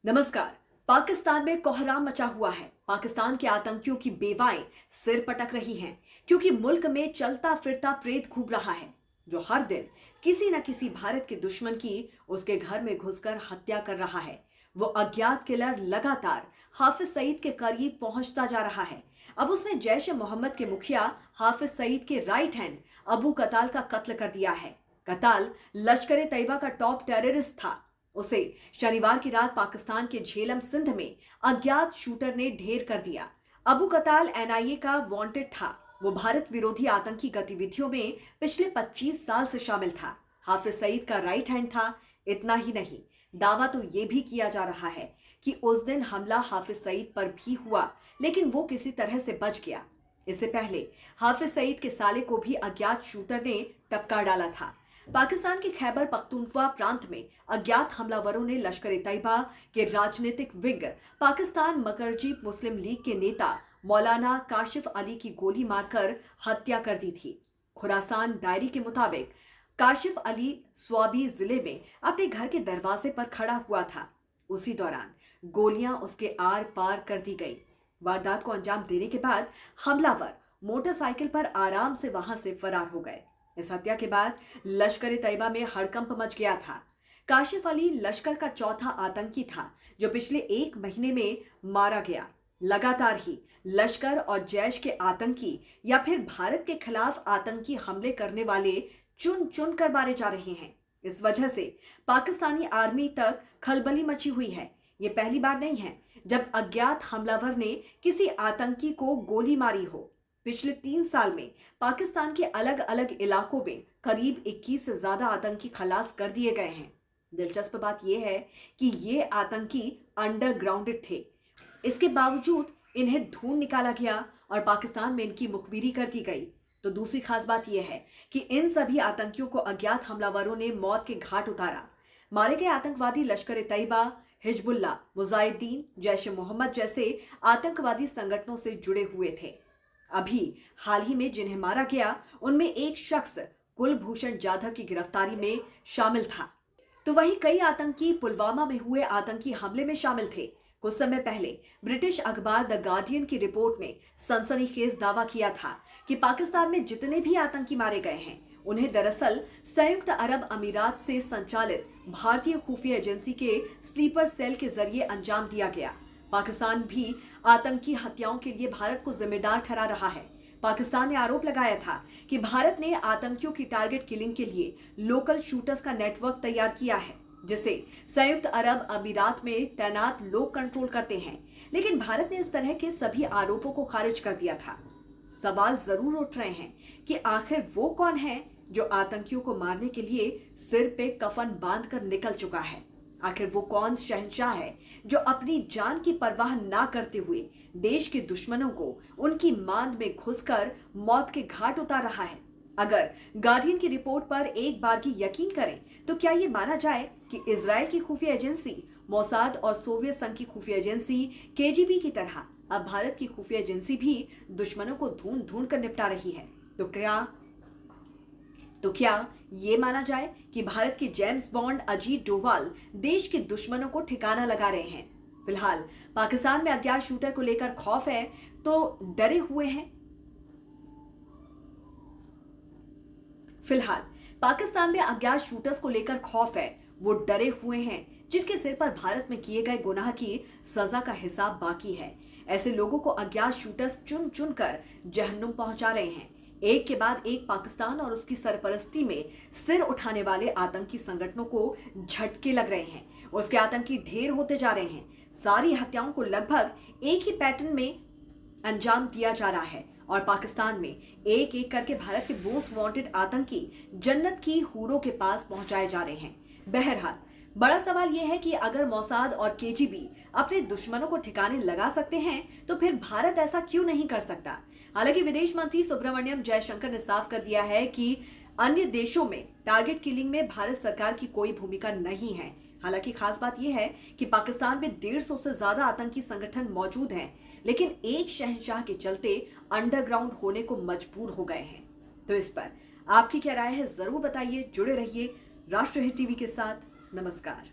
नमस्कार। पाकिस्तान में कोहराम मचा हुआ है। पाकिस्तान के आतंकियों की बेवाएं सिर पटक रही हैं क्योंकि मुल्क में चलता फिरता प्रेत घूम रहा है जो हर दिन किसी न किसी भारत के दुश्मन की उसके घर में घुसकर हत्या कर रहा है। वो अज्ञात किलर लगातार हाफिज सईद के करीब पहुंचता जा रहा है। अब उसने जैश ए मोहम्मद के मुखिया हाफिज सईद के राइट हैंड अबू कताल का कत्ल कर दिया है। कताल लश्कर ए तैयबा का टॉप टेररिस्ट था। उसे शनिवार की रात पाकिस्तान के झेलम सिंध में अज्ञात शूटर ने ढेर कर दिया। अबू कताल एनआईए का वांटेड था। वो भारत विरोधी आतंकी गतिविधियों में पिछले 25 साल से शामिल था। हाफिज सईद का राइट हैंड था। इतना ही नहीं, दावा तो ये भी किया जा रहा है कि उस दिन हमला हाफिज सईद पर भी हुआ, लेकिन वो किसी तरह से बच गया। इससे पहले हाफिज सईद के साले को भी अज्ञात शूटर ने टपका डाला था। पाकिस्तान के खैबर पख्तूनख्वा प्रांत में अज्ञात हमलावरों ने लश्कर ए तैयबा के राजनीतिक विंग पाकिस्तान मकरजी मुस्लिम लीग के नेता मौलाना काशिफ अली की गोली मारकर हत्या कर दी थी। खुरासान डायरी के मुताबिक काशिफ अली स्वाबी जिले में अपने घर के दरवाजे पर खड़ा हुआ था। उसी दौरान गोलियां उसके आर पार कर दी गई। वारदात को अंजाम देने के बाद हमलावर मोटरसाइकिल पर आराम से वहां से फरार हो गए। इस हत्या के बाद लश्कर ए तैयबा में हड़कंप मच गया था। काशिफ अली लश्कर का चौथा आतंकी था जो पिछले 1 महीने में मारा गया। लगातार ही लश्कर और जैश के आतंकी या फिर भारत के खिलाफ आतंकी हमले करने वाले चुन चुन कर मारे जा रहे हैं। इस वजह से पाकिस्तानी आर्मी तक खलबली मची हुई है। ये पहली बार नहीं है जब अज्ञात हमलावर ने किसी आतंकी को गोली मारी हो। पिछले 3 साल में पाकिस्तान के अलग अलग इलाकों में करीब 21 से ज्यादा आतंकी खलास कर दिए गए हैं। दिलचस्प बात यह है कि ये आतंकी अंडरग्राउंडेड थे। इसके बावजूद इन्हें ढूंढ निकाला गया और पाकिस्तान में इनकी मुखबिरी कर दी गई। तो दूसरी खास बात यह है कि इन सभी आतंकियों को अज्ञात हमलावरों ने मौत के घाट उतारा। मारे गए आतंकवादी लश्कर ए तैयबा, हिजबुल्लाह, मुजाहिदीन, जैश ए मोहम्मद जैसे आतंकवादी संगठनों से जुड़े हुए थे। अभी हाल ही में जिन्हें मारा गया उनमें एक शख्स कुलभूषण जाधव की गिरफ्तारी में शामिल था। तो वहीं कई आतंकी पुलवामा में हुए आतंकी हमले में शामिल थे। कुछ समय पहले ब्रिटिश अखबार द गार्डियन की रिपोर्ट ने सनसनीखेज दावा किया था कि पाकिस्तान में जितने भी आतंकी मारे गए हैं उन्हें दरअसल संयुक्त अरब अमीरात से संचालित भारतीय खुफिया एजेंसी के स्लीपर सेल के जरिए अंजाम दिया गया। पाकिस्तान भी आतंकी हत्याओं के लिए भारत को जिम्मेदार ठहरा रहा है। पाकिस्तान ने आरोप लगाया था कि भारत ने आतंकियों की टारगेट किलिंग के लिए लोकल शूटर्स का नेटवर्क तैयार किया है, जिसे संयुक्त अरब अमीरात में तैनात लोग कंट्रोल करते हैं। लेकिन भारत ने इस तरह के सभी आरोपों को खारिज कर दिया था। सवाल जरूर उठ रहे हैं कि आखिर वो कौन है जो आतंकियों को मारने के लिए सिर पे कफन बांधकर निकल चुका है। आखिर वो कौन शहंशाह है जो अपनी जान की परवाह ना करते हुए देश के दुश्मनों को उनकी मांद में घुसकर मौत के घाट उतार रहा है। अगर गार्डियन की रिपोर्ट पर एक बार की यकीन करें तो क्या ये माना जाए कि इजराइल की खुफिया एजेंसी मोसाद और सोवियत संघ की खुफिया एजेंसी केजीबी की तरह अब भारत की खुफिया एजेंसी भी दुश्मनों को ढूंढ ढूंढ कर निपटा रही है। तो क्या ये माना जाए कि भारत के जेम्स बॉन्ड अजीत डोवाल देश के दुश्मनों को ठिकाना लगा रहे हैं। फिलहाल पाकिस्तान में अज्ञात शूटर को लेकर खौफ है तो डरे हुए हैं। फिलहाल पाकिस्तान में अज्ञात शूटर्स को लेकर खौफ है, वो डरे हुए हैं जिनके सिर पर भारत में किए गए गुनाह की सजा का हिसाब बाकी है। ऐसे लोगों को अज्ञात शूटर्स चुन चुन कर जहन्नुम पहुंचा रहे हैं। एक के बाद एक पाकिस्तान और उसकी सरपरस्ती में सिर उठाने वाले आतंकी संगठनों को झटके लग रहे हैं। उसके आतंकी ढेर होते जा रहे हैं। सारी हत्याओं को लगभग एक ही पैटर्न में अंजाम दिया जा रहा है और पाकिस्तान में एक एक करके भारत के मोस्ट वांटेड आतंकी जन्नत की हूरों के पास पहुंचाए जा रहे हैं। बहरहाल बड़ा सवाल यह है कि अगर मोसाद और केजीबी अपने दुश्मनों को ठिकाने लगा सकते हैं तो फिर भारत ऐसा क्यों नहीं कर सकता। हालांकि विदेश मंत्री सुब्रमण्यम जयशंकर ने साफ कर दिया है कि अन्य देशों में टारगेट किलिंग में भारत सरकार की कोई भूमिका नहीं है। हालांकि खास बात यह है कि पाकिस्तान में 150 से ज्यादा आतंकी संगठन मौजूद हैं, लेकिन एक शहंशाह के चलते अंडरग्राउंड होने को मजबूर हो गए हैं। तो इस पर आपकी क्या राय है, जरूर बताइए। जुड़े रहिए राष्ट्रहित टीवी के साथ। नमस्कार।